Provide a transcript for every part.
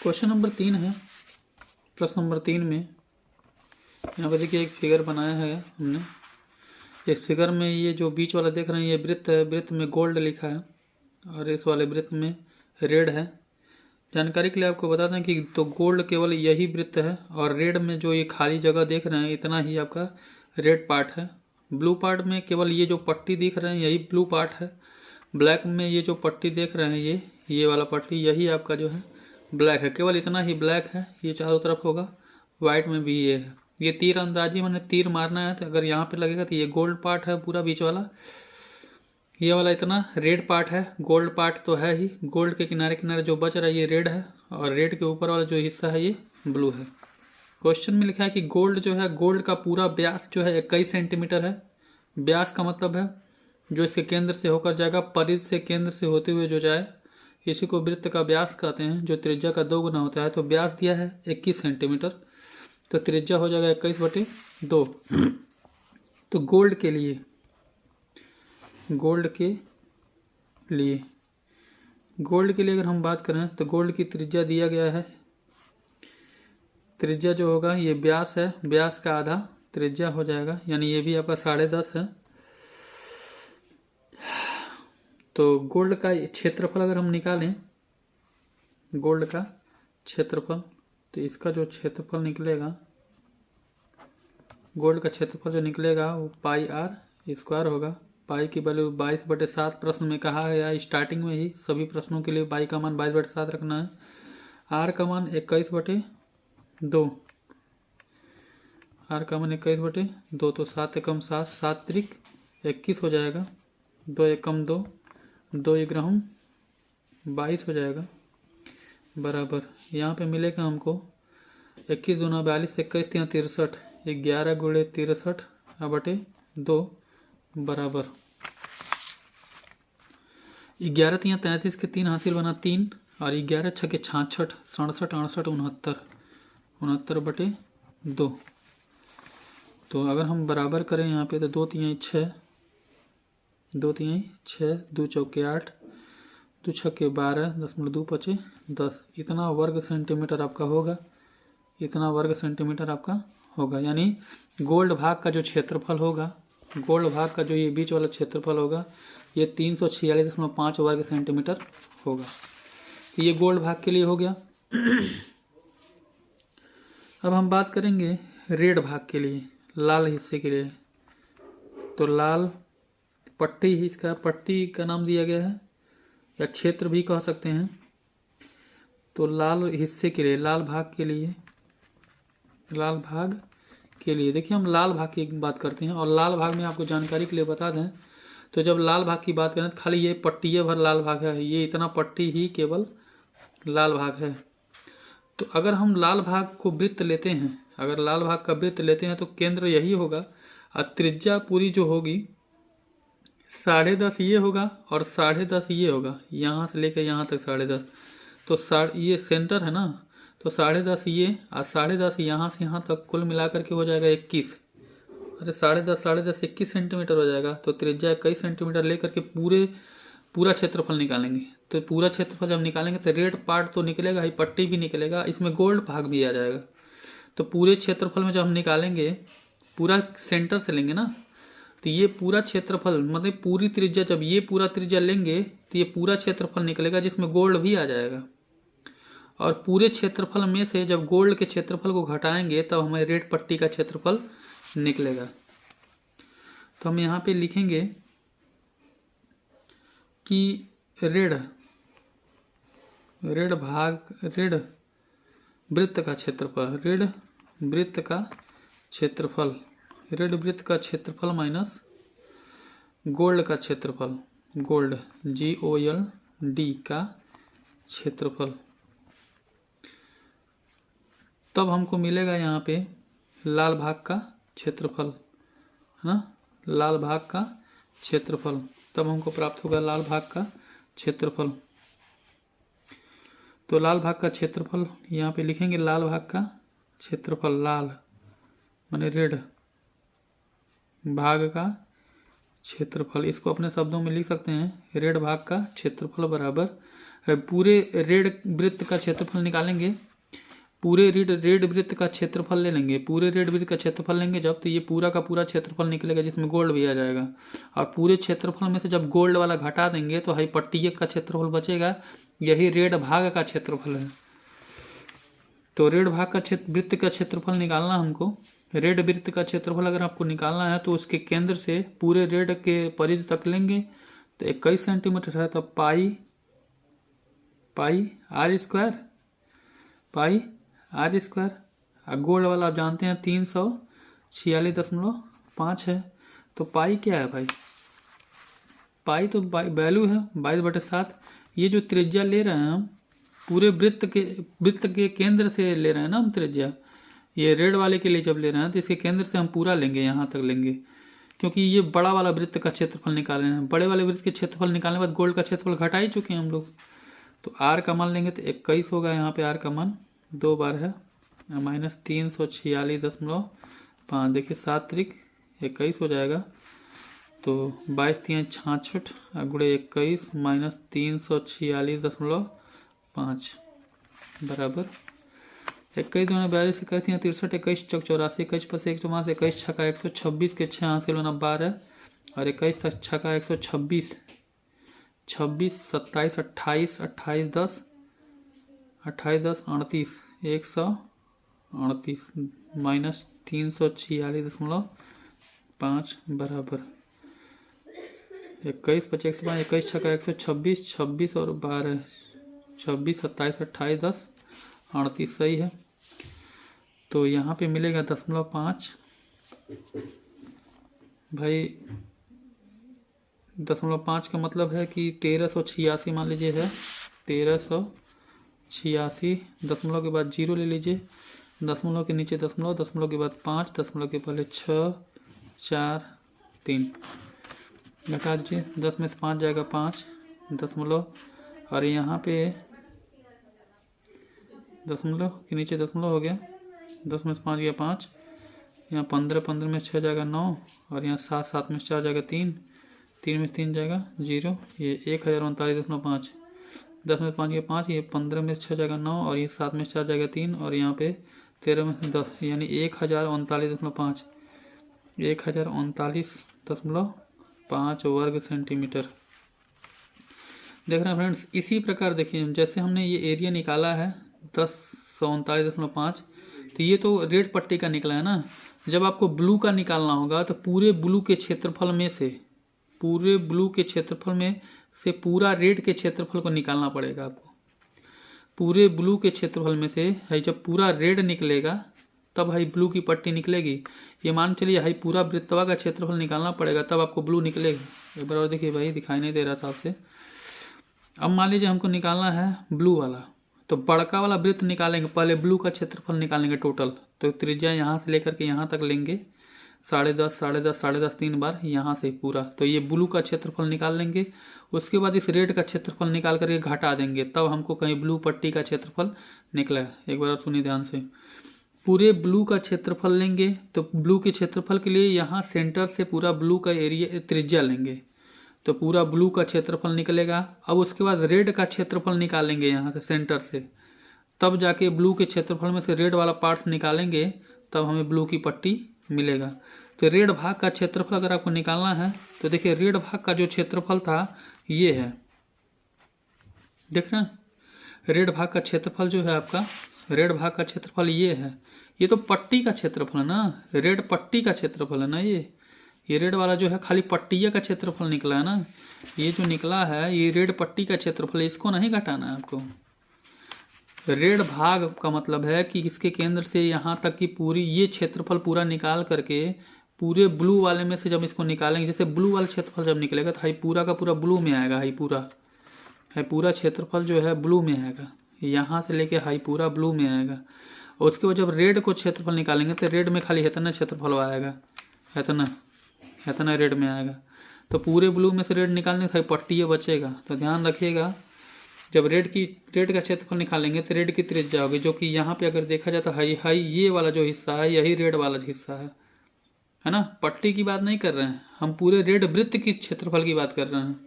Question number 3 है। प्रश्न number 3 में यहाँ पे देखिए एक फिगर बनाया है हमने। इस फिगर में ये जो बीच वाला देख रहे हैं ये वृत्त है, वृत्त में गोल्ड लिखा है और इस वाले वृत्त में रेड है। जानकारी के लिए आपको बता दें कि तो गोल्ड केवल यही वृत्त है और रेड में जो ये खाली जगह देख रहे हैं इतना ही आपका रेड पार्ट है। ब्लू पार्ट में केवल ये जो पट्टी दिख रहे हैं यही ब्लू पार्ट है। ब्लैक में ये जो पट्टी देख रहे हैं ये वाला पट्टी यही आपका जो है ब्लैक है, केवल इतना ही ब्लैक है। ये चारों तरफ होगा, वाइट में भी ये है। ये तीर अंदाजी मैंने तीर मारना है तो अगर यहाँ पे लगेगा तो ये गोल्ड पार्ट है पूरा बीच वाला, ये वाला इतना रेड पार्ट है। गोल्ड पार्ट तो है ही, गोल्ड के किनारे किनारे जो बच रहा है ये रेड है और रेड के ऊपर वाला जो हिस्सा है ये ब्लू है। क्वेश्चन में लिखा है कि गोल्ड जो है, गोल्ड का पूरा व्यास जो है 21 सेंटीमीटर है। व्यास का मतलब है जो इसके केंद्र से होकर जाएगा, परिध से केंद्र से होते हुए जो जाए, इसी को वृत्त का व्यास कहते हैं, जो त्रिज्या का 2 गुना होता है। तो व्यास दिया है 21 सेंटीमीटर, तो त्रिज्या हो जाएगा 21/2। तो गोल्ड के लिए अगर हम बात करें तो गोल्ड की त्रिज्या दिया गया है। त्रिज्या जो होगा ये व्यास है, व्यास का आधा त्रिज्या हो जाएगा, यानी ये भी आपका 10.5 है। तो गोल्ड का क्षेत्रफल अगर हम निकालें, गोल्ड का क्षेत्रफल, तो इसका जो क्षेत्रफल निकलेगा, गोल्ड का क्षेत्रफल जो निकलेगा वो πr² होगा। पाई की वैल्यू 22/7 प्रश्न में कहा है, या स्टार्टिंग में ही सभी प्रश्नों के लिए पाई का मान 22/7 रखना है। आर का मान 21/2, आर का मान 21/2, तो 7 एकम 7, 7 त्रिक 21 हो जाएगा, 2 एकम 2, 2 ग्राम 22 हो जाएगा, बराबर यहाँ पे मिलेगा हमको 21 दूना 42, 21 3 63, 11 गुणे 63/2 बराबर 11 3 33 के 3 हासिल बना 3 और 11 6 के 66, 67 68 69/2। तो अगर हम बराबर करें यहाँ पे तो 2 3 6, 2 3 6, 2 चौके 8, 2 छक्के 12, 10.2 10, इतना वर्ग सेंटीमीटर आपका होगा, इतना वर्ग सेंटीमीटर आपका होगा। यानी गोल्ड भाग का जो क्षेत्रफल होगा, गोल्ड भाग का जो ये बीच वाला क्षेत्रफल होगा ये 346.5 वर्ग सेंटीमीटर होगा। तो ये गोल्ड भाग के लिए हो गया। अब हम बात करेंगे रेड भाग के लिए, लाल हिस्से के लिए। तो लाल पट्टी ही इसका, पट्टी का नाम दिया गया है या क्षेत्र भी कह सकते हैं। तो लाल हिस्से के लिए, लाल भाग के लिए देखिए हम लाल भाग की बात करते हैं। और लाल भाग में आपको जानकारी के लिए बता दें तो जब लाल भाग की बात करें तो खाली ये पट्टी भर लाल भाग है, ये इतना पट्टी ही केवल लाल भाग है। तो अगर हम लाल भाग को वृत्त लेते हैं, अगर लाल भाग का वृत्त लेते हैं तो केंद्र यही होगा और त्रिज्या पूरी जो होगी 10.5 ये होगा और 10.5 ये होगा, यहाँ से लेकर यहाँ तक 10.5। तो ये सेंटर है ना, तो 10.5 ये और 10.5 यहाँ से यहाँ तक कुल मिलाकर के हो जाएगा 21। अरे 10.5 21 सेंटीमीटर हो जाएगा। तो त्रिज्या 21 सेंटीमीटर लेकर के पूरा क्षेत्रफल निकालेंगे। तो पूरा क्षेत्रफल जब निकालेंगे तो रेड पार्ट तो निकलेगा ही, पट्टी भी निकलेगा, इसमें गोल्ड भाग भी आ जाएगा। तो पूरे क्षेत्रफल में जब हम निकालेंगे, पूरा सेंटर से लेंगे ना, तो ये पूरा क्षेत्रफल मतलब पूरी त्रिज्या, जब ये पूरा त्रिज्या लेंगे तो ये पूरा क्षेत्रफल निकलेगा जिसमें गोल्ड भी आ जाएगा। और पूरे क्षेत्रफल में से जब गोल्ड के क्षेत्रफल को घटाएंगे तब हमें रेड पट्टी का क्षेत्रफल निकलेगा। तो हम यहाँ पे लिखेंगे कि रेड वृत्त का क्षेत्रफल, रेड वृत्त का क्षेत्रफल माइनस गोल्ड का क्षेत्रफल, गोल्ड GOLD का क्षेत्रफल, तब हमको मिलेगा यहाँ पे लाल भाग का क्षेत्रफल, है ना, लाल भाग का क्षेत्रफल, तब हमको प्राप्त होगा लाल भाग का क्षेत्रफल। तो लाल भाग का क्षेत्रफल यहाँ पे लिखेंगे, लाल भाग का क्षेत्रफल, लाल माने रेड भाग का क्षेत्रफल, इसको अपने शब्दों में लिख सकते हैं, रेड भाग का क्षेत्रफल बराबर पूरे रेड वृत्त का क्षेत्रफल निकालेंगे, पूरे रेड वृत्त का क्षेत्रफल ले लेंगे, पूरे रेड वृत्त का क्षेत्रफल लेंगे जब, तो ये पूरा का पूरा क्षेत्रफल निकलेगा जिसमें गोल्ड भी आ जाएगा। और पूरे क्षेत्रफल में से जब गोल्ड वाला घटा देंगे तो हाई पट्टी का क्षेत्रफल बचेगा, यही रेड भाग का क्षेत्रफल है। तो रेड भाग का वृत्त का क्षेत्रफल निकालना हमको, रेड वृत्त का क्षेत्रफल अगर आपको निकालना है तो उसके केंद्र से पूरे रेड के परिधि तक लेंगे तो 21 सेंटीमीटर है, तो पाई आर स्क्वायर। और गोल्ड वाला आप जानते हैं 346.5 है। तो पाई क्या है भाई, पाई तो वैल्यू है 22/7। ये जो त्रिज्या ले रहे हैं हम पूरे वृत्त के केंद्र से ले रहे हैं ना हम त्रिज्या, ये रेड वाले के लिए जब ले रहे हैं तो इसके केंद्र से हम पूरा लेंगे, यहाँ तक लेंगे, क्योंकि ये बड़ा वाला वृत्त का क्षेत्रफल निकाल रहे हैं। बड़े वाले वृत्त के क्षेत्रफल निकालने के बाद गोल्ड का क्षेत्रफल घटा ही चुके हैं हम लोग। तो आर का मान लेंगे तो 21 होगा, यहाँ पे आर का मान 2 बार है, -346.5। देखिए 7 त्रिक 21 हो जाएगा, तो 22 3 66 गुणे 21 -346.5 बराबर 21 दूना 42, 21 यहाँ 63, 21 चौक 84, 21 + 1 5, 21 छक्का 126 के 6 हासिल होना 12 और 21 छक्का 126, 26 27 28 28 10 38 138 -346.5 बराबर 21 + 1 21 छक्का 126, 26 और 12 26 27 28 10 38 सही है। तो यहाँ पे मिलेगा 0.5 भाई, 0.5 का मतलब है कि 1386 मान लीजिए है, 1386 दशमलव के बाद 0 ले लीजिए, दशमलव के नीचे दशमलव, दशमलव के बाद 5, दशमलव के पहले 6 4 3 घटा दीजिए, 10 में से 5 जाएगा 5 दशमलव, और यहाँ पे दशमलव के नीचे दशमलव हो गया, 10 में से 5 गया 5, यहाँ 15 15 में 6 जाएगा 9, और यहाँ 7 7 में 4 जाएगा 3, 3 में 3 जाएगा 0, ये 1039.5, 10 में 5 गया 5, ये 15 में 6 जाएगा 9, और ये 7 में 4 जाएगा 3, और यहाँ पे 13 में 10 यानी 1039.5, 1039.5 वर्ग सेंटीमीटर। देख रहे हैं फ्रेंड्स, इसी प्रकार देखिए जैसे हमने ये एरिया निकाला है 1039.5, तो ये तो रेड पट्टी का निकला है ना। जब आपको ब्लू का निकालना होगा तो पूरे ब्लू के क्षेत्रफल में से पूरा रेड के क्षेत्रफल को निकालना पड़ेगा आपको। पूरे ब्लू के क्षेत्रफल में से है जब पूरा रेड निकलेगा तब हाई ब्लू की पट्टी निकलेगी। ये मान चलिए हाई पूरा वृत्तवा का क्षेत्रफल निकालना पड़ेगा तब आपको ब्लू निकलेगा। एक बार और देखिए भाई, दिखाई नहीं दे रहा था आपसे। अब मान लीजिए हमको निकालना है ब्लू वाला, तो बड़का वाला वृत्त निकालेंगे, पहले ब्लू का क्षेत्रफल निकालेंगे टोटल। तो त्रिज्या यहाँ से लेकर के यहाँ तक लेंगे 10.5 10.5 10.5 3 बार यहाँ से पूरा, तो ये ब्लू का क्षेत्रफल निकाल लेंगे। उसके बाद इस रेड का क्षेत्रफल निकाल करके घटा देंगे, तब हमको कहीं ब्लू पट्टी का क्षेत्रफल निकला। एक बार सुनिए ध्यान से, पूरे ब्लू का क्षेत्रफल लेंगे तो ब्लू के क्षेत्रफल के लिए यहाँ सेंटर से पूरा ब्लू का एरिया त्रिज्या लेंगे तो पूरा ब्लू का क्षेत्रफल निकलेगा। अब उसके बाद रेड का क्षेत्रफल निकालेंगे यहाँ से सेंटर से, तब जाके ब्लू के क्षेत्रफल में से रेड वाला पार्ट्स निकालेंगे, तब हमें ब्लू की पट्टी मिलेगा। तो रेड भाग का क्षेत्रफल अगर आपको निकालना है तो देखिए रेड भाग का जो क्षेत्रफल था ये है, देख रहे हैं। रेड भाग का क्षेत्रफल जो है आपका, रेड भाग का क्षेत्रफल ये है। ये तो पट्टी का क्षेत्रफल है ना, रेड पट्टी का क्षेत्रफल है ना। ये रेड वाला जो है खाली पट्टिया का क्षेत्रफल निकला है ना। ये जो निकला है ये रेड पट्टी का क्षेत्रफल है, इसको नहीं घटाना है आपको। रेड भाग का मतलब है कि इसके केंद्र से यहाँ तक की पूरी ये क्षेत्रफल पूरा निकाल करके पूरे ब्लू वाले में से जब इसको निकालेंगे, जैसे ब्लू वाला क्षेत्रफल जब निकलेगा तो हाई पूरा का पूरा ब्लू में आएगा। हाई पूरा क्षेत्रफल जो है ब्लू में आएगा, यहाँ से लेके हाई पूरा ब्लू में आएगा। और उसके बाद जब रेड को क्षेत्रफल निकालेंगे तो रेड में खाली इतना क्षेत्रफल आएगा, इतना रेड में आएगा। तो पूरे ब्लू में से रेड निकालने से पट्टी ये बचेगा। तो ध्यान रखिएगा, जब रेड का क्षेत्रफल निकालेंगे तो रेड की त्रिज्या होगी, जो कि यहाँ पे अगर देखा जाए तो हाई ये वाला जो हिस्सा है यही रेड वाला हिस्सा है ना। पट्टी की बात नहीं कर रहे हैं हम, पूरे रेड वृत्त की क्षेत्रफल की बात कर रहे हैं।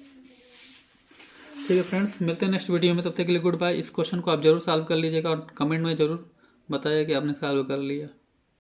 ठीक है फ्रेंड्स, मिलते हैं नेक्स्ट वीडियो में, तब तक के लिए गुड बाय। इस क्वेश्चन को आप जरूर सॉल्व कर लीजिएगा और कमेंट में जरूर बताइए कि आपने सॉल्व कर लिया।